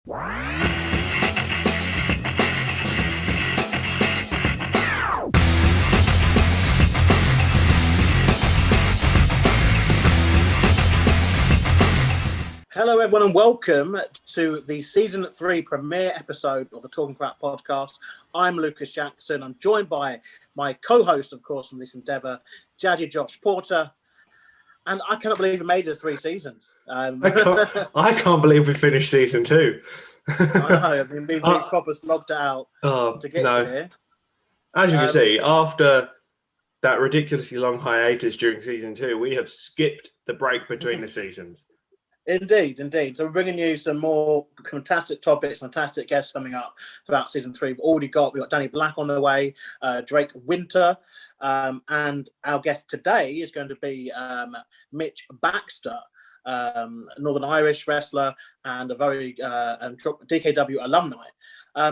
Hello, everyone, and welcome to the Season 3 premiere episode of the Talking Crap podcast. I'm Lucas Jackson. I'm joined by my co-host, of course, from this endeavour, Jazzy Josh Porter. And I cannot believe we made it 3 seasons. I can't believe we finished Season 2. I know, I've been proper slogged out to get here. As you can see, after that ridiculously long hiatus during Season 2, we have skipped the break between the seasons. Indeed. So we're bringing you some more fantastic topics, fantastic guests coming up throughout Season 3. We've got Danny Black on the way, Drake Winter, and our guest today is going to be Mitch Baxter, Northern Irish wrestler and a very DKW alumni.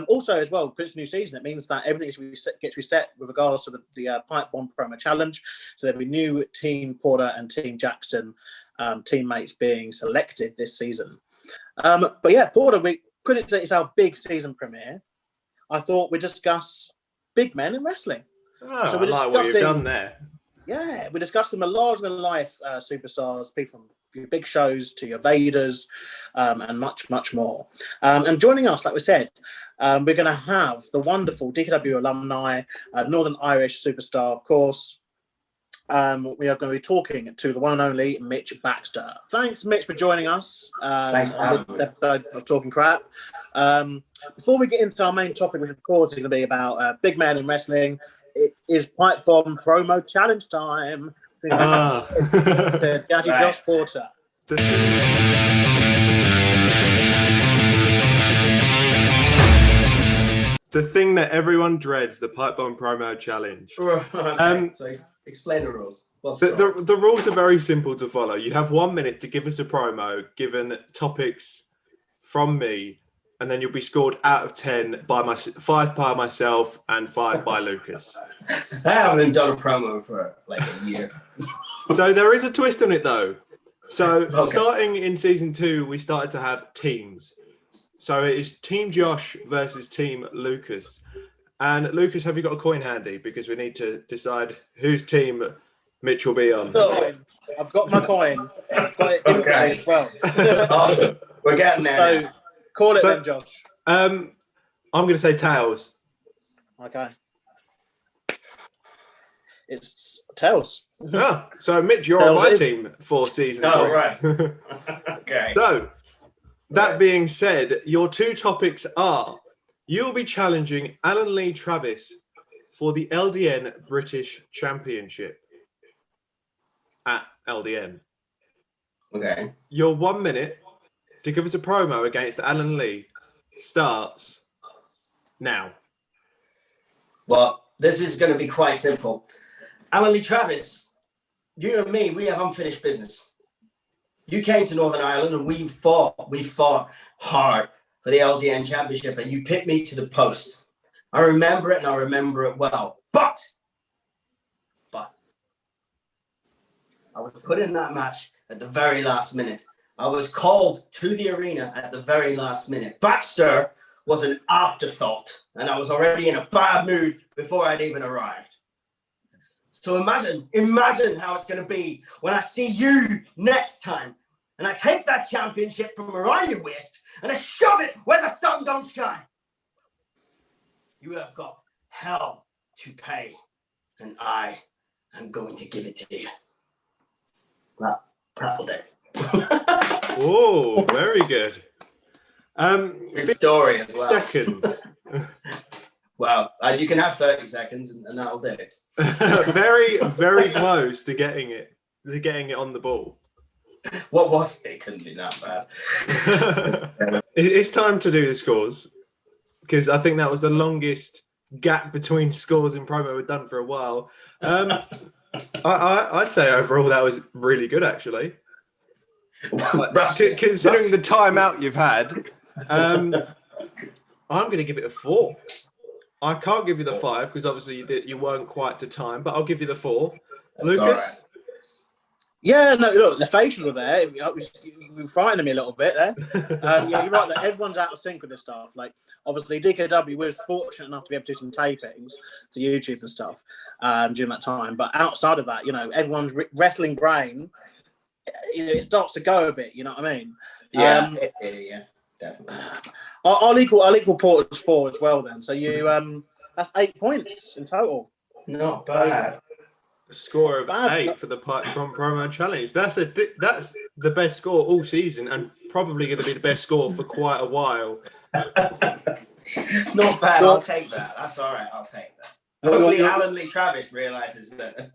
Also, as well, because it's a new season, it means that everything gets reset with regards to the Pipe Bomb Promo Challenge. So there'll be new Team Porter and Team Jackson teammates being selected this season. But yeah, Porter, because it's our big season premiere, I thought we'd discuss big men in wrestling. Oh, so I like what you've done there. Yeah, we're discussing the larger-than-life superstars, people from your big shows to your Vaders, and much, much more. And joining us, like we said, we're going to have the wonderful DKW alumni, Northern Irish superstar, of course. We are going to be talking to the one and only Mitch Baxter. Thanks, Mitch, for joining us on this episode of Talking Crap. Before we get into our main topic, which of course is going to be about big men in wrestling, it is Pipe Bomb Promo Challenge time. Jazzy Josh Porter. The thing that everyone dreads, the Pipe Bomb Promo Challenge. Okay. So explain the rules. The rules are very simple to follow. You have 1 minute to give us a promo, given topics from me, and then you'll be scored out of 10 by 5 by myself and 5 by Lucas. I haven't done a promo for like a year. So there is a twist on it, though. So starting in Season 2, we started to have teams. So it is Team Josh versus Team Lucas. And Lucas, have you got a coin handy? Because we need to decide whose team Mitch will be on. I've got my coin. I've got it inside as well. Awesome. We're getting there. So call it then, Josh. I'm going to say tails. Okay. It's tails. So Mitch, you're on my team for Season 3. Oh, right. Okay. So, that being said, your 2 topics are, you'll be challenging Alan Lee Travis for the LDN British Championship at LDN. Okay. Your 1 minute to give us a promo against Alan Lee starts now. Well, this is going to be quite simple. Alan Lee Travis, you and me, we have unfinished business. You came to Northern Ireland and we fought hard for the LDN Championship, and you picked me to the post. I remember it, and I remember it well. But I was put in that match at the very last minute. I was called to the arena at the very last minute. Baxter was an afterthought, and I was already in a bad mood before I'd even arrived. So imagine how it's going to be when I see you next time, and I take that championship from around your waist and I shove it where the sun don't shine. You have got hell to pay, and I am going to give it to you. Well, that'll do. Oh, very good. Good story as well. Seconds. Well, you can have 30 seconds, and that'll do it. Very, very close to getting it on the ball. What was it? It couldn't be that bad. It's time to do the scores, because I think that was the longest gap between scores in promo we've done for a while. I'd say overall that was really good, actually. Considering the timeout you've had, I'm going to give it a 4. I can't give you the 5 because obviously you weren't quite to time, but I'll give you the 4. That's Lucas? right. Yeah, no, look, the facials were there. You were frightening me a little bit there. Yeah, you're right. That everyone's out of sync with this stuff. Like, obviously, DKW was fortunate enough to be able to do some tapings to YouTube and stuff during that time. But outside of that, everyone's wrestling brain, it starts to go a bit. You know what I mean? Yeah, yeah, definitely. I'll equal Porter's 4 as well. Then, so that's 8 points in total. Not bad. A score of 8 for the promo challenge. That's the best score all season, and probably going to be the best score for quite a while. Not bad. I'll take that. That's all right. I'll take that. Hopefully, Alan Lee Travis realizes that.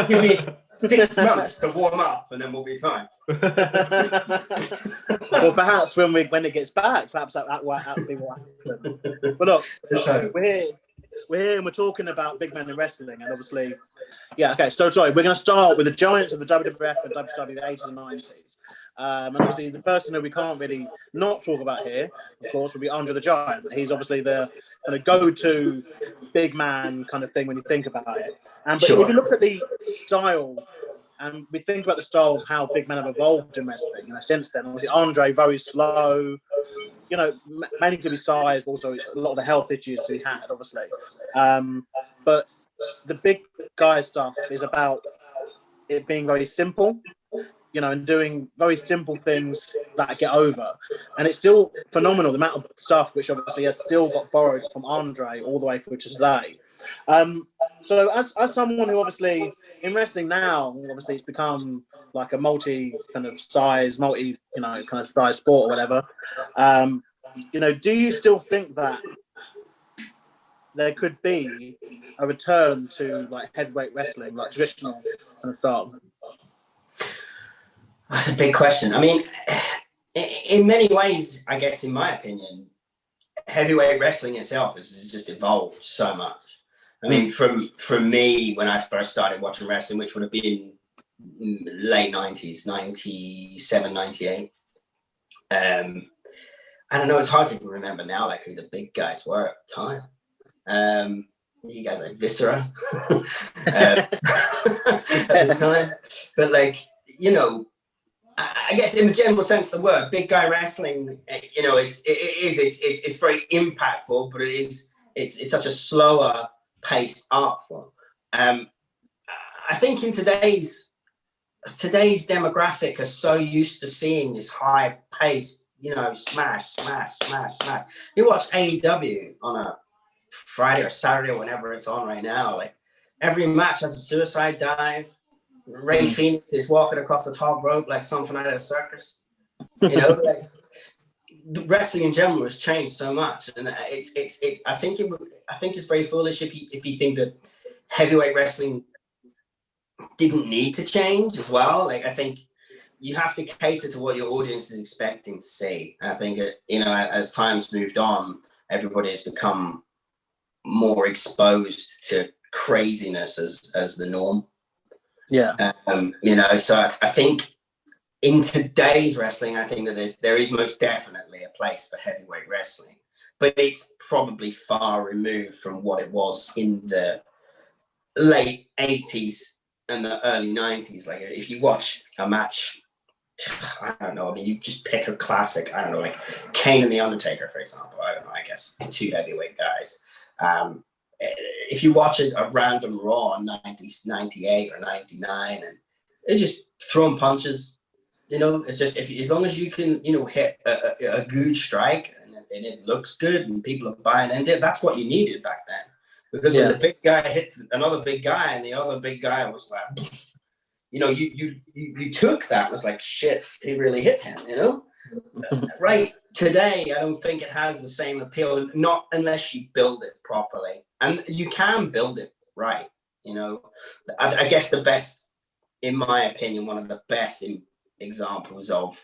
Give me 6 months to warm up, and then we'll be fine. Well, perhaps when it gets back, perhaps that will be what happens. But look, we're here and we're talking about big men in wrestling, and obviously, okay. So sorry, we're going to start with the giants of the WWF and WCW in the 80s and 90s. And obviously, the person who we can't really not talk about here, of course, would be Andre the Giant. He's obviously the kind of go-to big man kind of thing when you think about it. But if you look at the style, and we think about the style of how big men have evolved in wrestling, since then, obviously Andre very slow. Mainly could be size, but also a lot of the health issues he had, obviously. But the big guy stuff is about it being very simple, and doing very simple things that get over. And it's still phenomenal, the amount of stuff which obviously has still got borrowed from Andre all the way through to today. So as someone who obviously in wrestling now, obviously it's become like a multi kind of size sport or whatever. Do you still think that there could be a return to like heavyweight wrestling, like traditional kind of style? That's a big question. I mean, in many ways, I guess, in my opinion, heavyweight wrestling itself has just evolved so much. I mean, from me, when I first started watching wrestling, which would have been late 90s, 97, 98. I don't know, it's hard to remember now, like, who the big guys were at the time. You guys like Viscera. At the time. But, like, I guess in the general sense of the word, big guy wrestling, it's very impactful, but it's such a slower paced art form. I think in today's demographic are so used to seeing this high paced, smash. You watch AEW on a Friday or Saturday or whenever it's on right now, like every match has a suicide dive. Ray Phoenix is walking across the top rope like something out of a circus. Like wrestling in general has changed so much, and I think it's very foolish if you think that heavyweight wrestling didn't need to change as well. Like, I think you have to cater to what your audience is expecting to see. And I think as time's moved on, everybody has become more exposed to craziness as the norm. Yeah. So I think in today's wrestling, I think that there is most definitely a place for heavyweight wrestling, but it's probably far removed from what it was in the late 80s and the early 90s. Like, if you watch a match, I don't know, I mean, you just pick a classic, I don't know, like Kane and The Undertaker, for example. I don't know, I guess two heavyweight guys. If you watch a random Raw in 98 or 99, and it's just throwing punches, it's just, as long as you can, hit a good strike and it looks good and people are buying into it, that's what you needed back then. Because when the big guy hit another big guy and the other big guy was like, you took that and was like, shit, he really hit him, Right. Today, I don't think it has the same appeal, not unless you build it properly. And you can build it right, I guess the best, in my opinion, one of the best examples of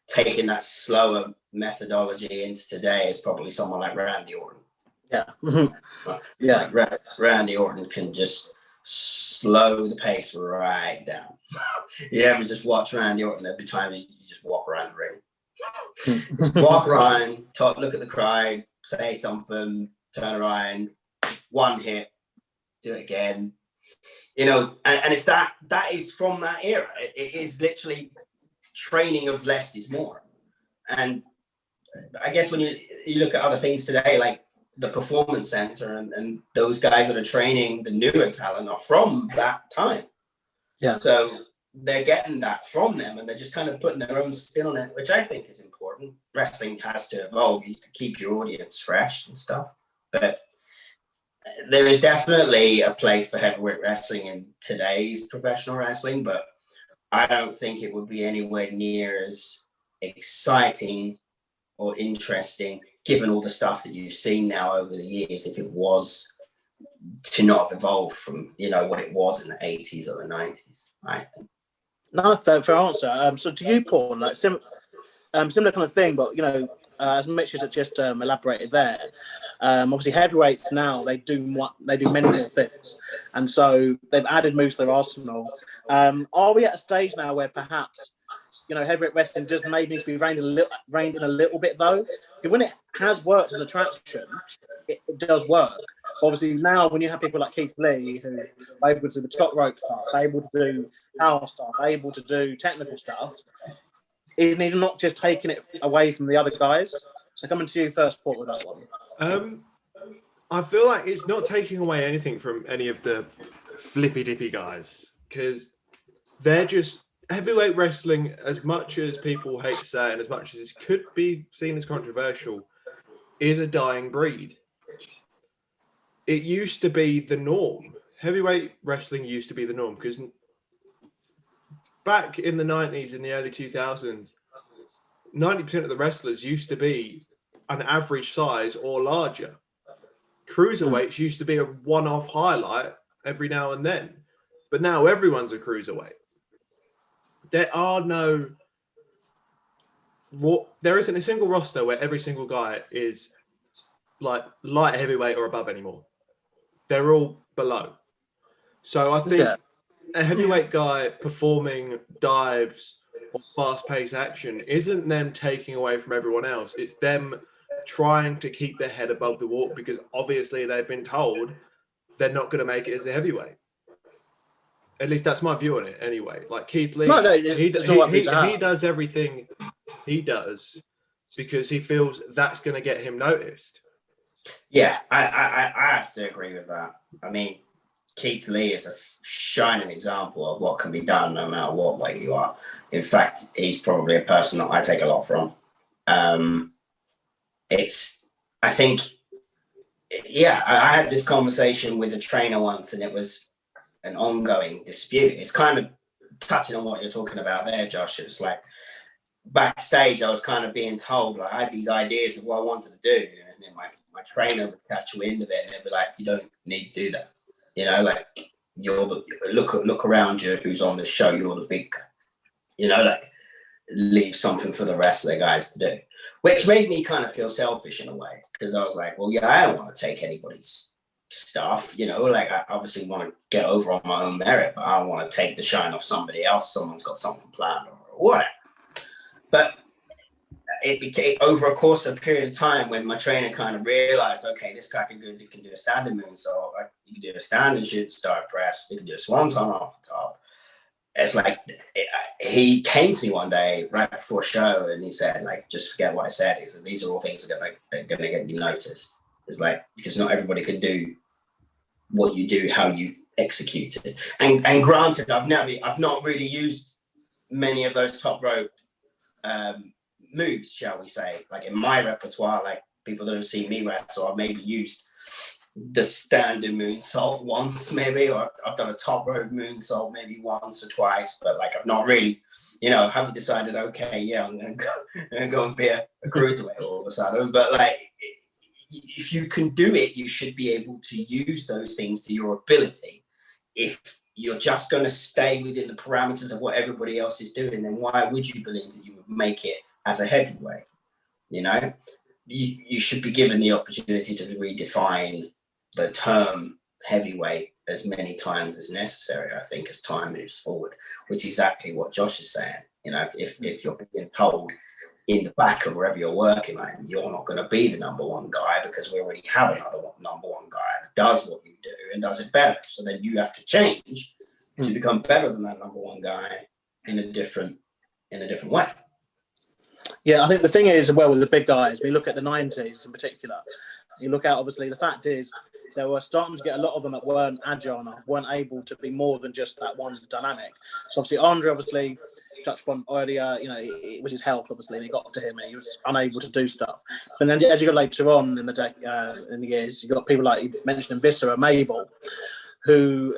taking that slower methodology into today is probably someone like Randy Orton. Yeah. Yeah. Like Randy Orton can just slow the pace right down. You ever just watch Randy Orton every time you just walk around the ring? Just walk around, talk, look at the crowd, say something, turn around, one hit, do it again. you know, and it's that is from that era. It is literally training of less is more. And I guess when you look at other things today, like the performance center and those guys that are training the newer talent are from that time. Yeah. So they're getting that from them, and they're just kind of putting their own spin on it, which I think is important. Wrestling has to evolve to keep your audience fresh and stuff. But there is definitely a place for heavyweight wrestling in today's professional wrestling, but I don't think it would be anywhere near as exciting or interesting, given all the stuff that you've seen now over the years, if it was to not have evolved from, you know, what it was in the 80s or the 90s, I think. No, fair answer. So to you, Paul, like similar kind of thing, but, you know, as Mitch has just elaborated there, obviously heavyweights now, they do many more things. And so they've added moves to their arsenal. Are we at a stage now where perhaps, you know, heavyweight wrestling just maybe needs to be reined in a little bit, though? When it has worked as a attraction, it does work. Obviously, now when you have people like Keith Lee, who are able to do the top rope stuff, able to do power stuff, able to do technical stuff, is he not just taking it away from the other guys? So coming to you first, Paul, with that one. I feel like it's not taking away anything from any of the flippy dippy guys, because they're just heavyweight wrestling. As much as people hate to say it, and as much as this could be seen as controversial, is a dying breed. It used to be the norm. Heavyweight wrestling used to be the norm, because back in the 90s, in the early 2000s, 90% of the wrestlers used to be an average size or larger. Cruiserweights used to be a one-off highlight every now and then, but now everyone's a cruiserweight. There isn't a single roster where every single guy is like light heavyweight or above anymore. They're all below. So I think a heavyweight guy performing dives or fast-paced action isn't them taking away from everyone else. It's them trying to keep their head above the water, because obviously they've been told they're not going to make it as a heavyweight. At least that's my view on it anyway. Like Keith Lee, he does everything he does because he feels that's going to get him noticed. Yeah, I have to agree with that. I mean, Keith Lee is a shining example of what can be done no matter what weight you are. In fact, he's probably a person that I take a lot from. I had this conversation with a trainer once, and it was an ongoing dispute. It's kind of touching on what you're talking about there, Josh. It's like backstage, I was kind of being told, like, I had these ideas of what I wanted to do, and then my trainer would catch wind of it, and they'd be like, "You don't need to do that. You know, like, you're the look around you, who's on the show. You're the big guy. You know, like, leave something for the rest of the guys to do," which made me kind of feel selfish in a way, because I was like, well, yeah, I don't want to take anybody's stuff, you know, like, I obviously want to get over on my own merit, but I don't want to take the shine off somebody else. Someone's got something planned or whatever. But it became, over a course of a period of time, when my trainer kind of realized, okay, this guy can do a standing moonsault, he can do a standing shoot star press, he can do a swanton off the top. It's like, he came to me one day right before a show, and he said, like, just forget what I said. He said, these are all things that are going to get you noticed. It's like, because not everybody can do what you do, how you execute it. And granted, I've not really used many of those top rope moves, shall we say, like in my repertoire. Like, people that have seen me wrestle, I've maybe used the standing moonsault once, maybe, or I've done a top rope moonsault maybe once or twice, but like, I've not really, you know, haven't decided, okay, yeah, I'm gonna go and be a cruiserweight all of a sudden. But like, if you can do it, you should be able to use those things to your ability. If you're just going to stay within the parameters of what everybody else is doing, then why would you believe that you would make it as a heavyweight? You know, you should be given the opportunity to redefine the term heavyweight as many times as necessary, I think, as time moves forward, which is exactly what Josh is saying. You know, if you're being told in the back of wherever you're working, like, you're not going to be the number one guy because we already have another number one guy that does what you do and does it better. So then you have to change to become better than that number one guy in a different way. Yeah, I think the thing is, well, with the big guys, we look at the 90s in particular. You look at, obviously, the fact is there were starting to get a lot of them that weren't agile enough, weren't able to be more than just that one dynamic. So obviously, Andre, obviously, touched upon earlier, it was his health, obviously, and it got to him and he was unable to do stuff. But then as you got later on in the years, you got people like you mentioned in Viscera, Mabel, who,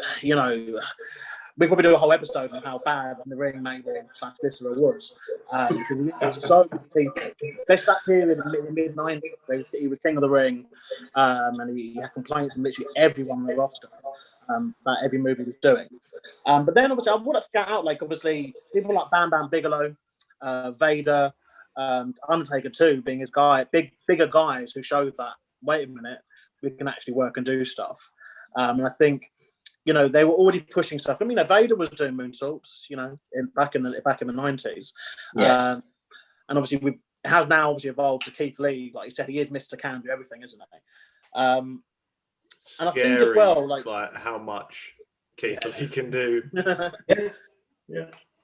we probably do a whole episode on how bad in the ring Mabel / Viscera was. So this that period in the mid 90s, he was king of the ring, and he had complaints from literally everyone on the roster about every move he was doing. But then obviously I would have to shout out obviously people like Bam Bam Bigelow, Vader, Undertaker too, being his guy, bigger guys who showed that wait a minute, we can actually work and do stuff. And I think they were already pushing stuff. I mean, Vader was doing moonsaults, back in the 90s. Yeah. And obviously it has now obviously evolved to Keith Lee. Like you said, he is Mr. Can do everything, isn't he? And I think as well, like how much Keith Lee can do.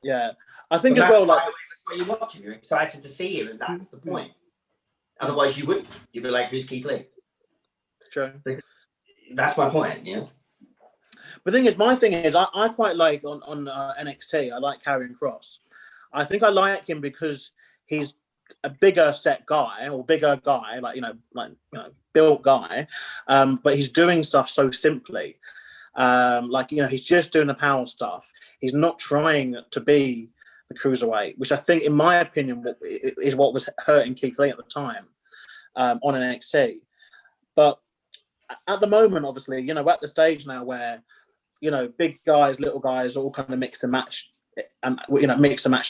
Yeah. I think as well, like that's what you watch him. You're excited to see him, and that's the point. Otherwise, you wouldn't. You'd be like, "Who's Keith Lee?" True. That's my point. Yeah. The thing is, my thing is, I quite like on NXT. I like Karrion Kross. I think I like him because he's a bigger set guy or bigger guy, built guy, but he's doing stuff so simply. He's just doing the power stuff. He's not trying to be the cruiserweight, which I think, in my opinion, is what was hurting Keith Lee at the time on NXT. But at the moment, obviously, we're at the stage now where big guys, little guys, all kind of mix and match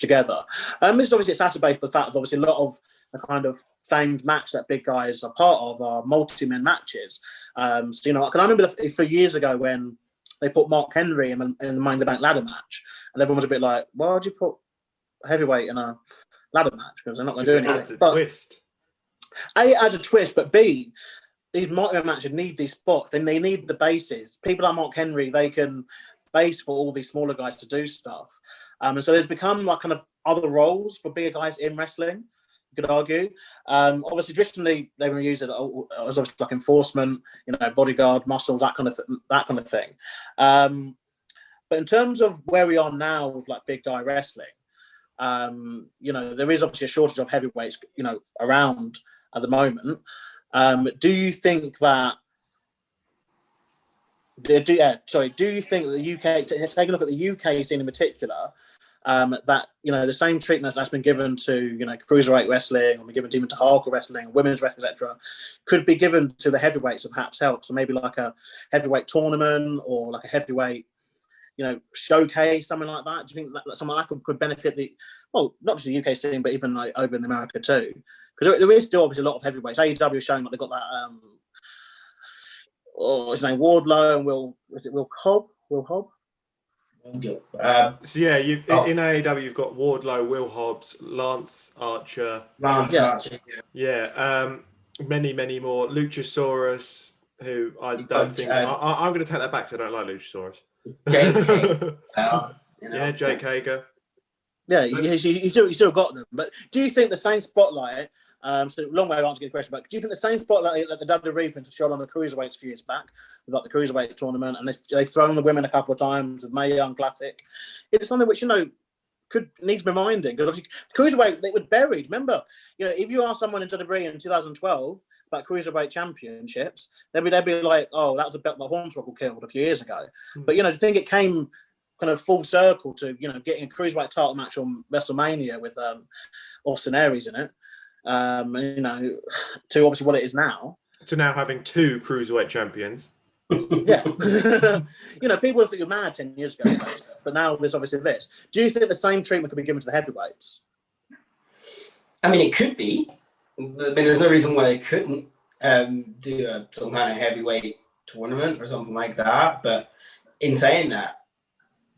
together. It's obviously exacerbated the fact that obviously a lot of the kind of famed match that big guys are part of are multi-men matches. I can remember for years ago when they put Mark Henry in the Money in the Bank ladder match, and everyone was a bit like, "Why would you put a heavyweight in a ladder match? Because they're not going to do anything." It adds a twist. A, it adds a twist, but B, these multi-man matches need these spots, and they need the bases. People like Mark Henry, they can base for all these smaller guys to do stuff. And so there's become like kind of other roles for bigger guys in wrestling, you could argue. Obviously, traditionally, they were used as obviously like enforcement, bodyguard, muscle, that kind of thing. But in terms of where we are now with like big guy wrestling, there is obviously a shortage of heavyweights, around at the moment. Do you think that? Do you think that the UK? Take a look at the UK scene in particular. That the same treatment that's been given to cruiserweight wrestling, or been given even to hardcore wrestling, women's wrestling, etc., could be given to the heavyweights to perhaps help. So maybe like a heavyweight tournament or like a heavyweight, showcase, something like that. Do you think that something like that could benefit not just the UK scene, but even like over in America too? Because there is still obviously a lot of heavyweights. AEW is showing like they've got that. What's his name? Wardlow and Will Hobb? Will Hobb? In AEW you've got Wardlow, Will Hobbs, Lance Archer. Archer. Yeah. Many more. Luchasaurus, who I don't think I'm going to take that back because I don't like Luchasaurus. Jake Hager. Jake Hager. Yeah, you still got them. But do you think the same spotlight? So long way of answering the question, but do you think the same spotlight that the WWE showed on the cruiserweights a few years back, with like the cruiserweight tournament, and they've thrown the women a couple of times with Mae Young Classic, it's something which needs reminding, because obviously cruiserweight, they were buried. Remember, if you ask someone in WWE in 2012 about cruiserweight championships, they'd be like, "Oh, that was a belt that Hornswoggle killed a few years ago." But do you think it came kind of full circle to getting a cruiserweight title match on WrestleMania with Austin Aries in it? To obviously what it is now. To now having two cruiserweight champions. Yeah. People would think you're mad 10 years ago, but now there's obviously this. Do you think the same treatment could be given to the heavyweights? I mean, it could be. I mean, there's no reason why they couldn't do some kind of heavyweight tournament or something like that. But in saying that,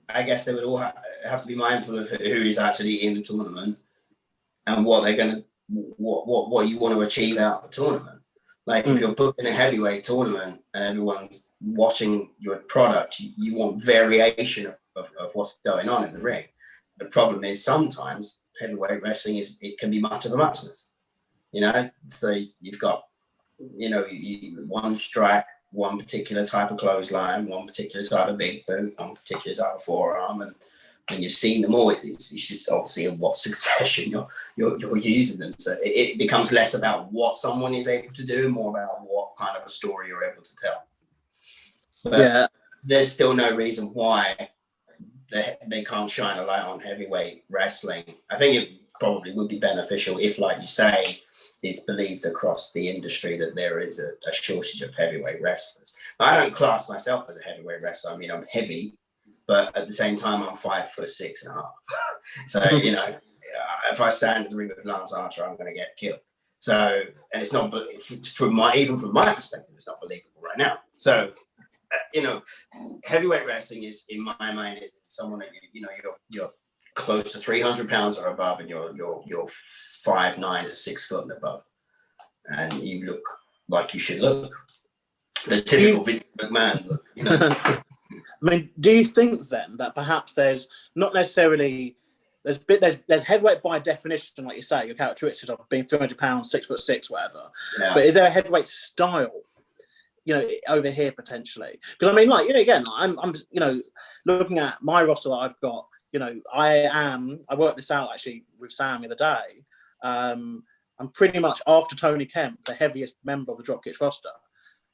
I guess they would all have to be mindful of who is actually in the tournament and what they're going to, what you want to achieve out of the tournament. Like if you're booking a heavyweight tournament and everyone's watching your product, you want variation of what's going on in the ring. The problem is sometimes heavyweight wrestling it can be much of a muchness, you know. So you've got, you know, one strike, one particular type of clothesline, one particular type of big boot, one particular type of forearm, and when you've seen them all, it's just obviously in what succession you're using them. So it becomes less about what someone is able to do, more about what kind of a story you're able to tell. But there's still no reason why they can't shine a light on heavyweight wrestling. I think it probably would be beneficial if, like you say, it's believed across the industry that there is a shortage of heavyweight wrestlers. I don't class myself as a heavyweight wrestler. I mean, I'm heavy, but at the same time, I'm 5'6.5". So, you know, if I stand in the ring with Lance Archer, I'm going to get killed. So, and it's not, even from my perspective, it's not believable right now. So, you know, heavyweight wrestling is, in my mind, it's someone that you're close to 300 pounds or above, and you're 5'9" to 6 foot and above, and you look like you should look. The typical Vince McMahon look, you know. I mean, do you think then that perhaps there's not necessarily there's heavyweight by definition, like you say, your characteristics of being 300 pounds, 6'6", whatever. Yeah. But is there a heavyweight style, you know, over here potentially? Because I mean, like, you know, again, I'm you know, looking at my roster that I've got, you know, I worked this out actually with Sam the other day. I'm pretty much, after Tony Kemp, the heaviest member of the Dropkicks roster.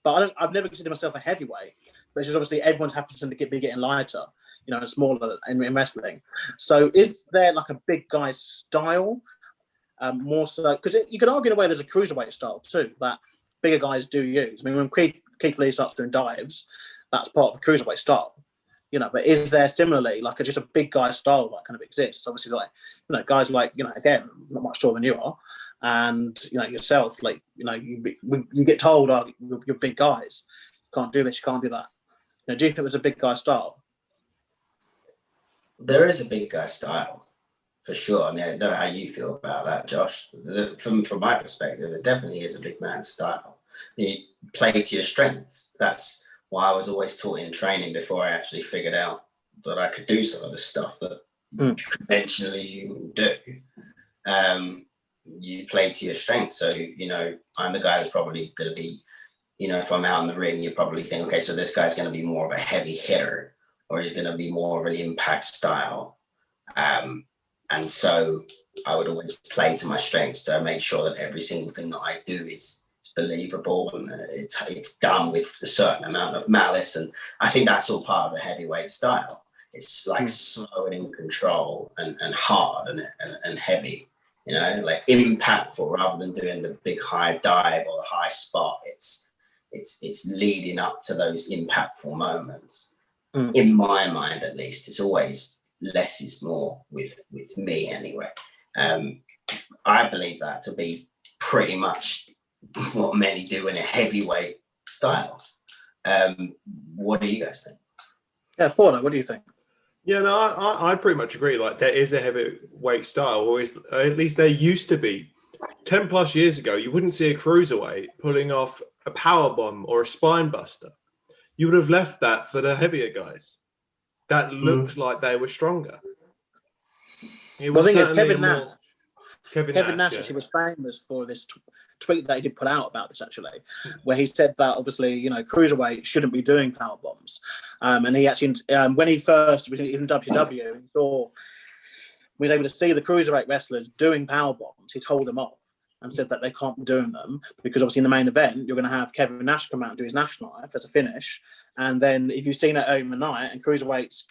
But I've never considered myself a heavyweight, which is obviously everyone's happens to be getting lighter, you know, and smaller in wrestling. So is there like a big guy style, more so? Because you could argue in a way there's a cruiserweight style too that bigger guys do use. I mean, when Keith Lee starts doing dives, that's part of the cruiserweight style. You know, but is there similarly like just a big guy style that kind of exists? Obviously, like, you know, guys like, you know, again, not much taller than you are, and you know yourself, like, you know, you get told, oh, you're big guys, you can't do this, you can't do that. You know, do you think there's a big guy style? There is a big guy style, for sure. I mean, I don't know how you feel about that, Josh. From my perspective, it definitely is a big man style. You play to your strengths. That's why I was always taught in training before I actually figured out that I could do some of the stuff that conventionally you wouldn't do. You play to your strengths. So, you know, I'm the guy that's probably going to be, you know, if I'm out in the ring, you probably think, okay, so this guy's going to be more of a heavy hitter, or he's going to be more of an impact style. And so I would always play to my strengths to make sure that every single thing that I do is believable, and it's done with a certain amount of malice. And I think that's all part of the heavyweight style. It's like slow and in control, and hard and heavy, you know, like impactful, rather than doing the big high dive or the high spot. It's leading up to those impactful moments. In my mind, at least, it's always less is more with me anyway. I believe that to be pretty much what many do in a heavyweight style. What do you guys think? Yeah, Paul, what do you think? Yeah, no, I pretty much agree. Like, there is a heavyweight style, or at least there used to be. 10 plus years ago, you wouldn't see a cruiserweight pulling off a power bomb or a spine buster. You would have left that for the heavier guys that looked like they were stronger. Well, the thing is, Kevin Nash Nash, actually was famous for this tweet that he did put out about this, actually, where he said that obviously, you know, cruiserweight shouldn't be doing power bombs. And he actually, when he first was in WW, he was able to see the cruiserweight wrestlers doing power bombs. He told them off and said that they can't be doing them because obviously in the main event, you're going to have Kevin Nash come out and do his Nash knife as a finish. And then if you've seen it overnight, and cruiserweights,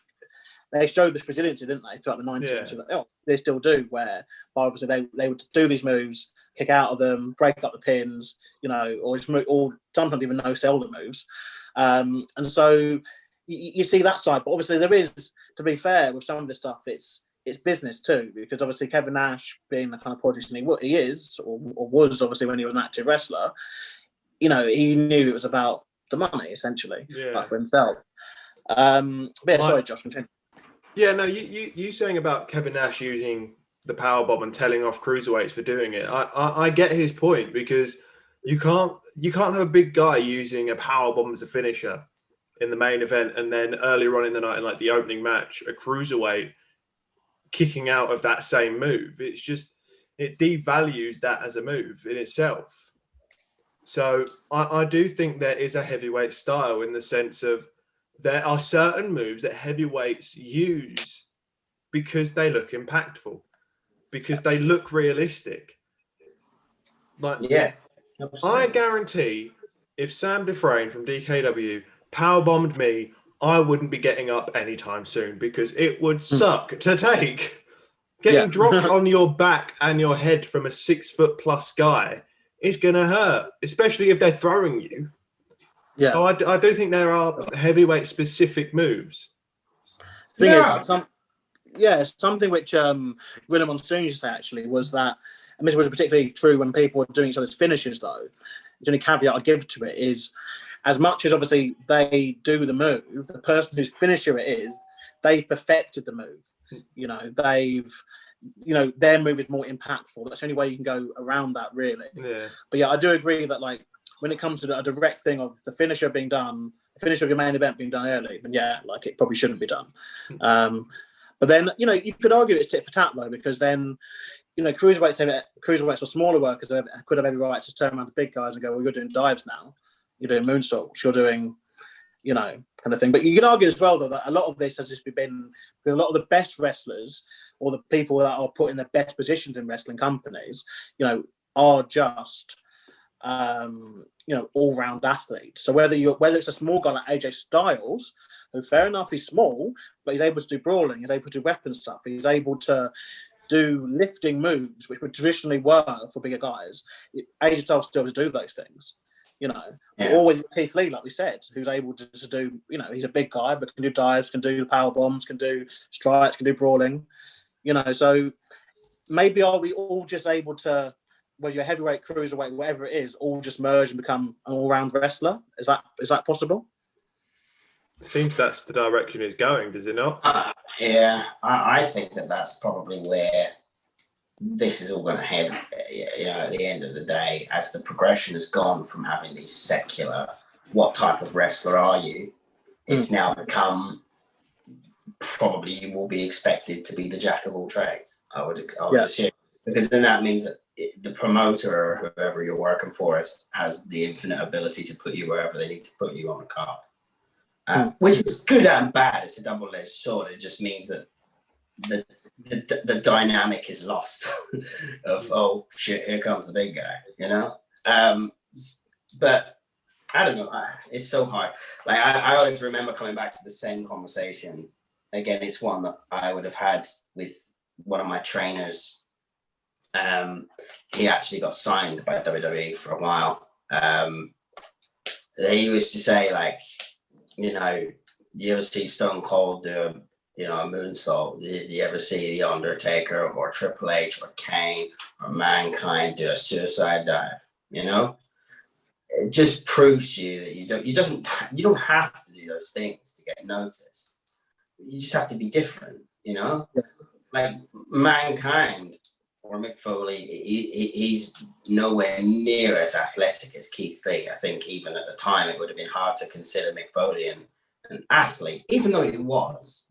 they showed this resiliency, didn't they, throughout the 90s? Yeah. They still do, where obviously they would do these moves, kick out of them, break up the pins, you know, or just move, or sometimes even no-sell the moves. And so you see that side. But obviously there is, to be fair, with some of this stuff, it's business too, because obviously Kevin Nash, being the kind of politician he is, or was obviously when he was an active wrestler, you know, he knew it was about the money, essentially, like for himself. But yeah, sorry, Josh, continue. Yeah, no, you saying about Kevin Nash using the powerbomb and telling off cruiserweights for doing it, I get his point, because You can't have a big guy using a power bomb as a finisher in the main event, and then earlier on in the night, in like the opening match, a cruiserweight kicking out of that same move. It's just, it devalues that as a move in itself. So I do think there is a heavyweight style in the sense of there are certain moves that heavyweights use because they look impactful, because they look realistic. Like, Yeah, absolutely. I guarantee if Sam Dufresne from DKW powerbombed me, I wouldn't be getting up anytime soon because it would suck to take. Getting dropped on your back and your head from a 6 foot plus guy is going to hurt, especially if they're throwing you. Yeah. So I do think there are heavyweight specific moves. Thing is, something which William Monsoon used to say actually was that, and this was particularly true when people were doing each other's finishes though, the only caveat I give to it is, as much as obviously they do the move, the person whose finisher it is, they perfected the move. You know, their move is more impactful. That's the only way you can go around that, really. Yeah. But yeah, I do agree that like when it comes to a direct thing of the finisher being done, the finisher of your main event being done early, then yeah, like it probably shouldn't be done. But then, you know, you could argue it's tit for tat though, because then, you know, cruiserweights or smaller workers could have every right to turn around to big guys and go, well, you're doing dives now, you're doing moonsaults, you're doing, you know, kind of thing. But you can argue as well, though, that a lot of this has just been a lot of the best wrestlers or the people that are put in the best positions in wrestling companies, you know, are just, you know, all-round athletes. So whether it's a small guy like AJ Styles, who fair enough, he's small, but he's able to do brawling, he's able to do weapon stuff, he's able to do lifting moves, which would traditionally work for bigger guys. AJ Styles still to do those things. You know, or with Keith Lee, like we said, who's able to do, you know, he's a big guy, but can do dives, can do power bombs, can do strikes, can do brawling, you know. So maybe are we all just able to, whether you're heavyweight, cruiserweight, whatever it is, all just merge and become an all-round wrestler? Is that possible? It seems that's the direction it's going, does it not? I think that's probably where this is all going to head, you know, at the end of the day, as the progression has gone from having these secular, what type of wrestler are you? It's now become, probably you will be expected to be the jack of all trades, I would assume. Because then that means that the promoter or whoever you're working for has the infinite ability to put you wherever they need to put you on the card. Which is good and bad. It's a double-edged sword. It just means that the dynamic is lost of, oh shit, here comes the big guy, you know. But I don't know, it's so hard. Like I always remember coming back to the same conversation again. It's one that I would have had with one of my trainers. He actually got signed by WWE for a while. He used to say, like, you know, you ever see Stone Cold do a moonsault? Did you ever see The Undertaker or Triple H or Kane or Mankind do a suicide dive? You know, it just proves to you that you don't have to do those things to get noticed. You just have to be different. You know, like Mankind or Mick Foley, he's nowhere near as athletic as Keith Lee. I think even at the time it would have been hard to consider Mick Foley an athlete, even though he was.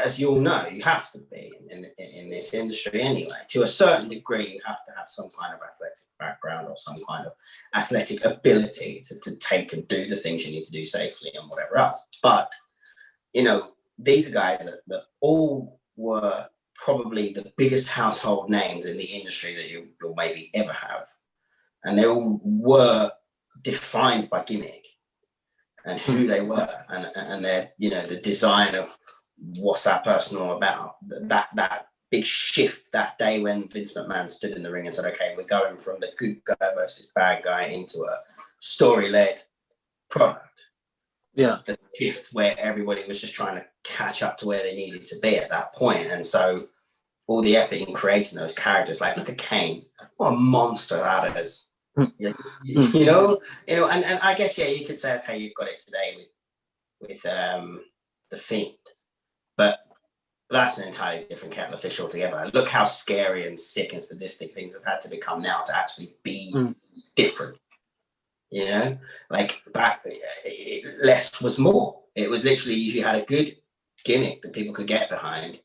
As you all know, you have to be in this industry anyway. To a certain degree, you have to have some kind of athletic background or some kind of athletic ability to take and do the things you need to do safely and whatever else. But, you know, these are guys that all were probably the biggest household names in the industry that you'll maybe ever have. And they all were defined by gimmick and who they were and their, you know, the design of what's that person all about. That big shift that day when Vince McMahon stood in the ring and said, okay, we're going from the good guy versus bad guy into a story-led product. Yeah. The shift where everybody was just trying to catch up to where they needed to be at that point. And so all the effort in creating those characters, like look at Kane, what a monster that is. you know, and I guess, yeah, you could say, okay, you've got it today with The Fiend, but that's an entirely different kettle of fish altogether. Look how scary and sick and sadistic things have had to become now to actually be different. Like back, less was more. It was literally, if you had a good gimmick that people could get behind,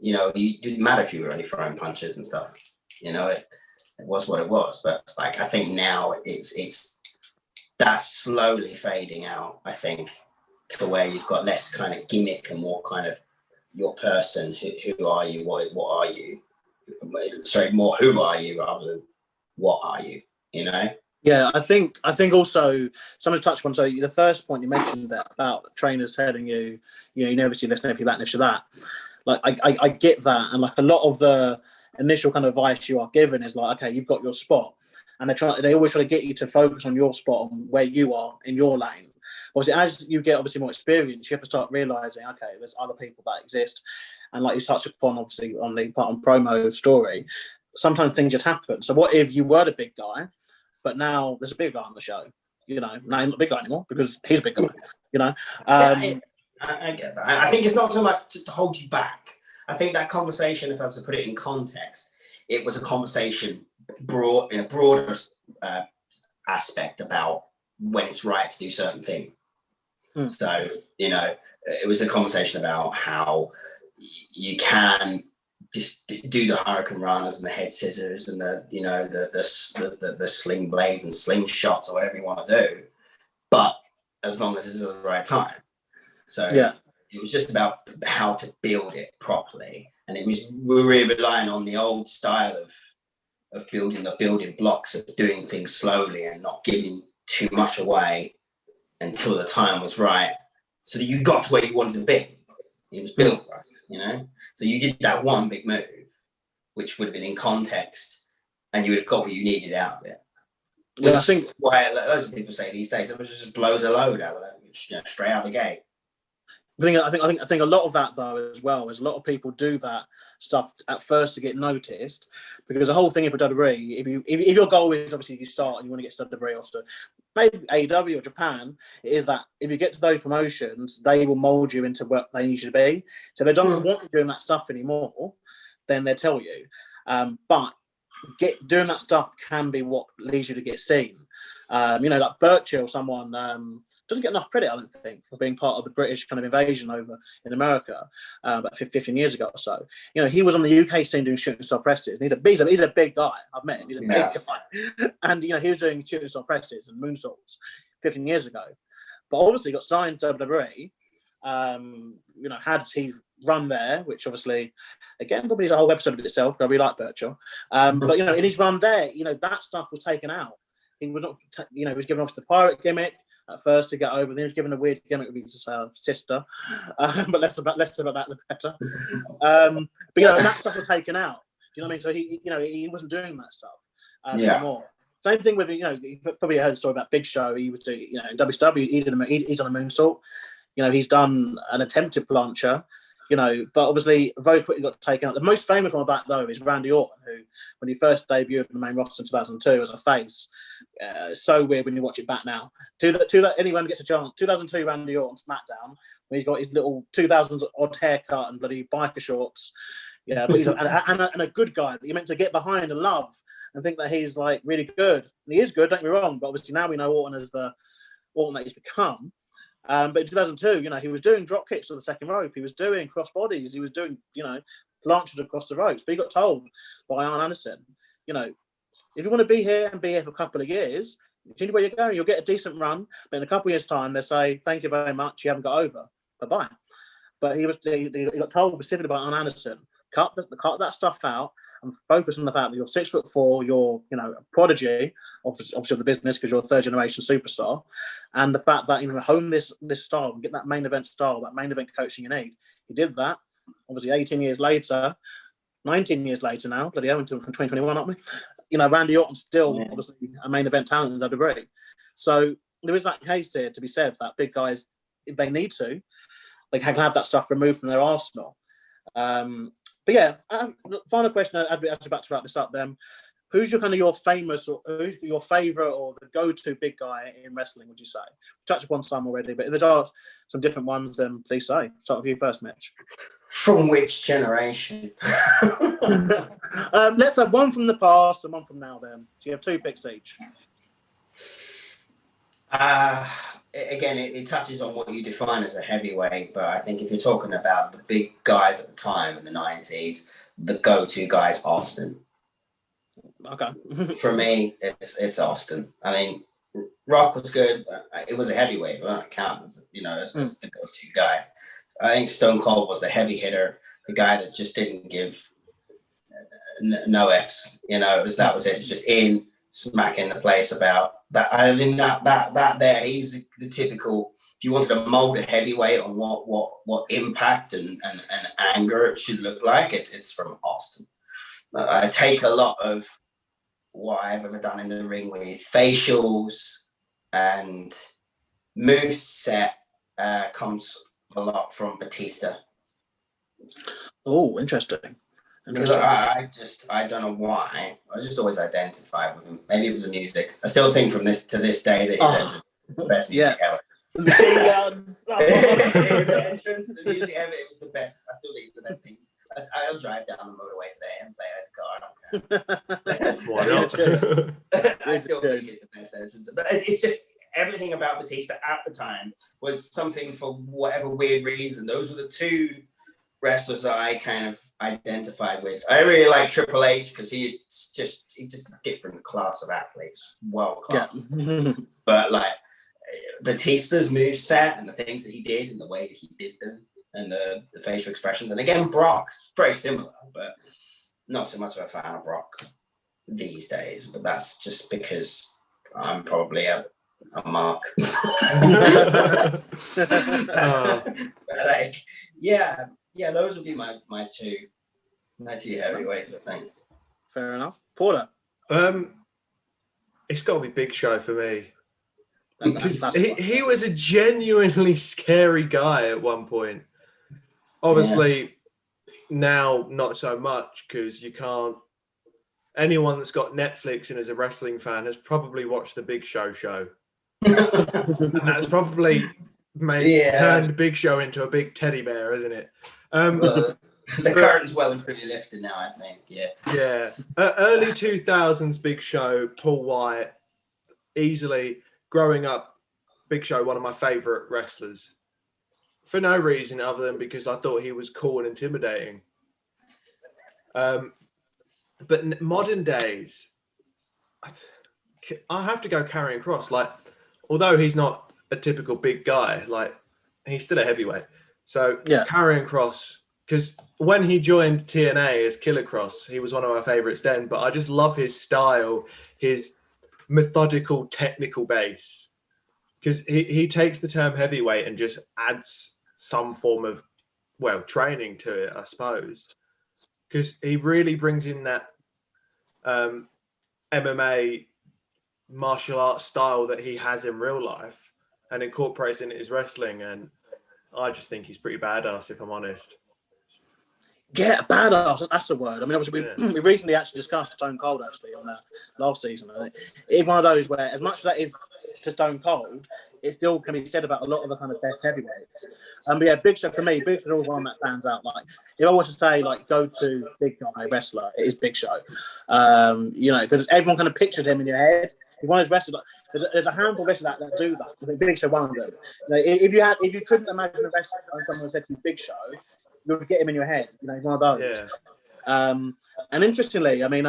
it didn't matter if you were only throwing punches and stuff. It was what it was. But like, I think now it's that's slowly fading out. I think to where you've got less kind of gimmick and more kind of your person. Who are you? What are you? Sorry, more who are you rather than what are you? Yeah, I think also somebody touched upon, so the first point you mentioned that about trainers telling you, you never see this, never see that, never see that. Like I get that, and like a lot of the initial kind of advice you are given is like, okay, you've got your spot, and they always try to get you to focus on your spot, on where you are in your lane. Obviously, as you get more experience, you have to start realizing, okay, there's other people that exist, and like you touched upon, obviously on the part on promo story, sometimes things just happen. So what if you were the big guy? But now there's a big guy on the show, now he's not a big guy anymore because he's a big guy, I get that. I think it's not so much to hold you back. I think that conversation, if I was to put it in context, it was a conversation brought in a broader aspect about when it's right to do certain things. So, it was a conversation about how you can just do the hurricane runners and the head scissors and the sling blades and slingshots or whatever you want to do, but as long as it's at the right time. So it was just about how to build it properly, and we're really relying on the old style of building the building blocks, of doing things slowly and not giving too much away until the time was right, so that you got to where you wanted to be. It was built right. So you did that one big move, which would have been in context, and you would have got what you needed out of it. I think why loads of people say these days, it just blows a load out of that, straight out the gate. I think a lot of that though as well is a lot of people do that stuff at first to get noticed, because the whole thing in WWE, if your goal is obviously you start and you want to get to WWE or to maybe AEW or Japan, it is that if you get to those promotions, they will mold you into what they need you to be. So if they don't want you doing that stuff anymore, then they tell you. But doing that stuff can be what leads you to get seen. Like Burchill, someone doesn't get enough credit, I don't think, for being part of the British kind of invasion over in America about 15 years ago or so. He was on the UK scene doing shooting star presses. And he's a big guy. I've met him. He's a big guy. And, he was doing shooting star presses and moonsaults 15 years ago. But obviously got signed to WWE. Had he run there, which obviously, again, probably is a whole episode of itself, because I really like Burchill. But, in his run there, that stuff was taken out. He was not, he was given obviously the pirate gimmick at first to get over. Then he was given a weird gimmick with his sister, but less about that, the better. But that stuff was taken out. Do you know what I mean? So he wasn't doing that stuff anymore. Same thing with you probably heard the story about Big Show. He was doing in WWE. He's on a moonsault. He's done an attempted plancher. But obviously very quickly got taken out. The most famous one of that, though, is Randy Orton, who, when he first debuted in the main roster in 2002 as a face, so weird when you watch it back now. Anyone gets a chance, 2002 Randy Orton SmackDown, where he's got his little 2000s odd haircut and bloody biker shorts. But he's a good guy that you're meant to get behind and love and think that he's like really good. And he is good, don't get me wrong, but obviously now we know Orton as the Orton that he's become. But in 2002, he was doing drop kicks to the second rope. He was doing cross bodies. He was doing, planches across the ropes. But he got told by Arn Anderson, if you want to be here and be here for a couple of years, continue where you're going, you'll get a decent run. But in a couple of years' time, they say, thank you very much, you haven't got over. Bye-bye. But he got told specifically by Arn Anderson, cut that stuff out and focus on the fact that you're 6'4", you're, a prodigy, obviously of the business because you're a third-generation superstar, and the fact that, hone this style and get that main event style, that main event coaching you need. He did that. Obviously, 19 years later now, bloody hell, until 2021, aren't we? Randy Orton's still obviously a main event talent in WWE. So there is that case here to be said that big guys, if they need to, they can have that stuff removed from their arsenal. But yeah, final question, as we're about to wrap this up then. who's your famous, or who's your favorite or the go-to big guy in wrestling, would you say? We touched upon some already, but if there are some different ones, then please say. Start with you first, Mitch. From which generation? Let's have one from the past and one from now then. So you have 2 picks each. Again, it touches on what you define as a heavyweight, but I think if you're talking about the big guys at the time in the 90s, the go-to guy is Austin. Okay. For me, it's Austin. I mean, Rock was good. It was a heavyweight, but I don't count as, as the go-to guy. I think Stone Cold was the heavy hitter, the guy that just didn't give no Fs. That was it. It was just in, smacking the place about that. I think that there, he's the typical. If you wanted to mold a heavyweight on what impact and anger it should look like, it's from Austin. I take a lot of what I've ever done in the ring with facials and moveset comes a lot from Batista. Oh, interesting. Because I don't know why. I just always identified with him. Maybe it was the music. I still think from this to this day that he's the best music ever. The entrance, the music ever, it was the best. I feel he's the best thing. I'll drive down the motorway today and play at the car. I don't care. Why not? I still think he's the best entrance. But it's just everything about Batista at the time was something for whatever weird reason. Those were the 2 wrestlers that I kind of identified with. I really like Triple H because he's just a different class of athletes, world class. Yeah. But like Batista's moveset and the things that he did and the way that he did them and the facial expressions, and again Brock, very similar, but not so much of a fan of Brock these days. But that's just because I'm probably a mark. Like, yeah, those would be my two heavyweights, I think. Fair enough. Porter. It's got to be Big Show for me. Because he was a genuinely scary guy at one point. Obviously, now not so much because you can't. Anyone that's got Netflix and is a wrestling fan has probably watched the Big Show show. And that's probably turned Big Show into a big teddy bear, isn't it? The curtain's well and truly lifted now, I think. Yeah. Early 2000s Big Show, Paul White, easily growing up. Big Show, one of my favorite wrestlers, for no reason other than because I thought he was cool and intimidating. But modern days, I have to go Karrion Kross. Like, although he's not a typical big guy, like he's still a heavyweight. So Karrion Kross, because when he joined TNA as Killer Kross, he was one of my favorites then. But I just love his style, his methodical, technical base. Because he takes the term heavyweight and just adds some form of, training to it, I suppose. Because he really brings in that MMA martial arts style that he has in real life and incorporates in his wrestling. And I just think he's pretty badass, if I'm honest. Yeah, badass. That's the word. I mean, obviously, we recently actually discussed Stone Cold actually on that last season. And it's one of those where, as much as that is to Stone Cold, it still can be said about a lot of the kind of best heavyweights. But yeah, Big Show for me, Big Show is one that stands out. Like, if I was to say, like, go to big guy wrestler, it is Big Show. Because everyone kind of pictured him in your head. He wanted wrestlers. There's a handful of wrestlers that do that. I think Big Show one of them. If you couldn't imagine a wrestler and someone said to you Big Show, you would get him in your head. He's one of those. Yeah. And interestingly, I mean,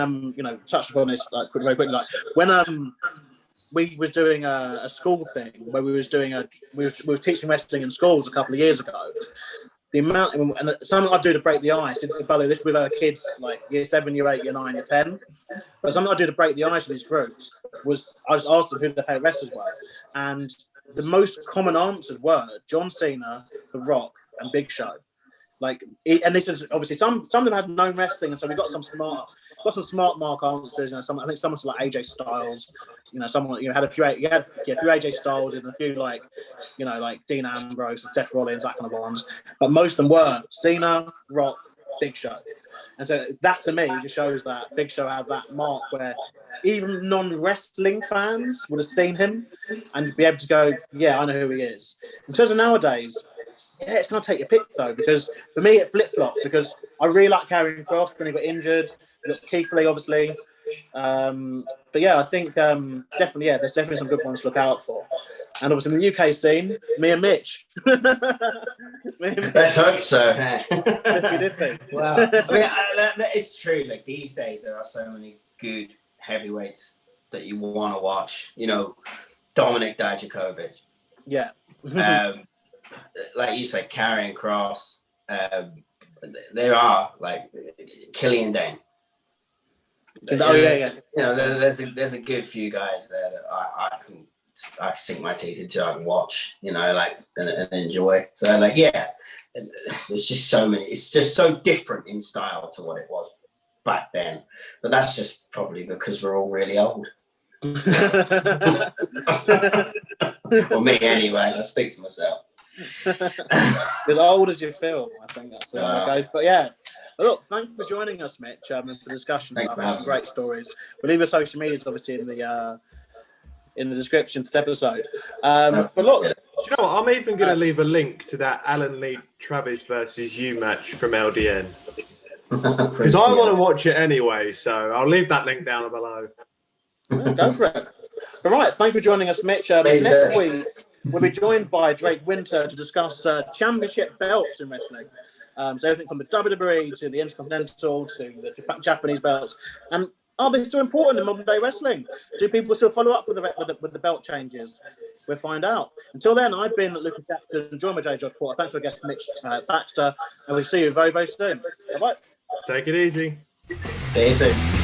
touched upon this very quickly. Like when we was doing a school thing where we were teaching wrestling in schools a couple of years ago. The amount and something I do to break the ice. By the way, this with our kids like year 7, year 8, year 9, year 10. But something I do to break the ice with these groups was I just asked them who their favorite wrestlers were, and the most common answers were John Cena, The Rock, and Big Show. And this is obviously some of them had known wrestling, and so we got some smart mark answers. I think someone's like AJ Styles. Someone had a few AJ Styles and a few like Dean Ambrose and Seth Rollins, that kind of ones. But most of them were Cena, Rock, Big Show. And so that to me just shows that Big Show had that mark where even non-wrestling fans would have seen him and be able to go, yeah, I know who he is. In terms of nowadays, yeah, it's going to take your pick though, because for me it flip-flops, because I really like Karrion Kross when he got injured. We've got Keith Lee, obviously. But yeah, I think definitely, yeah, there's definitely some good ones to look out for. And obviously in the UK scene, me and Mitch. Let's hope so. Dippy. Well, I mean, it's true. Like these days, there are so many good heavyweights that you want to watch. You know, Dominic Dijakovic. Yeah. Like you said, Karrion Kross. There are like Killian Dane. Oh yeah. You know, there's a good few guys there that I can sink my teeth into. I can watch. You know, like and enjoy. So like yeah, there's just so many. It's just so different in style to what it was back then. But that's just probably because we're all really old. Well, me anyway. I speak for myself. As old as you feel, I think that's goes. But yeah, look, thank you for joining us, Mitch, for the discussion. Some great stories. We'll leave your social medias obviously in the description to this episode. But look, do you know what? I'm even going to leave a link to that Alan Lee Travis versus you match from LDN because I want to watch it anyway. So I'll leave that link down below. Yeah, go for it. All right, thank you for joining us, Mitch. Next week we'll be joined by Drake Winter to discuss championship belts in wrestling. So everything from the WWE to the Intercontinental to the Japanese belts. And are they still important in modern day wrestling? Do people still follow up with the belt changes? We'll find out. Until then, I've been Lucas Jackson, joined by J. Josh Porter. Thanks for our guest, Mitch Baxter, and we'll see you very, very soon. Bye-bye. Take it easy. See you soon.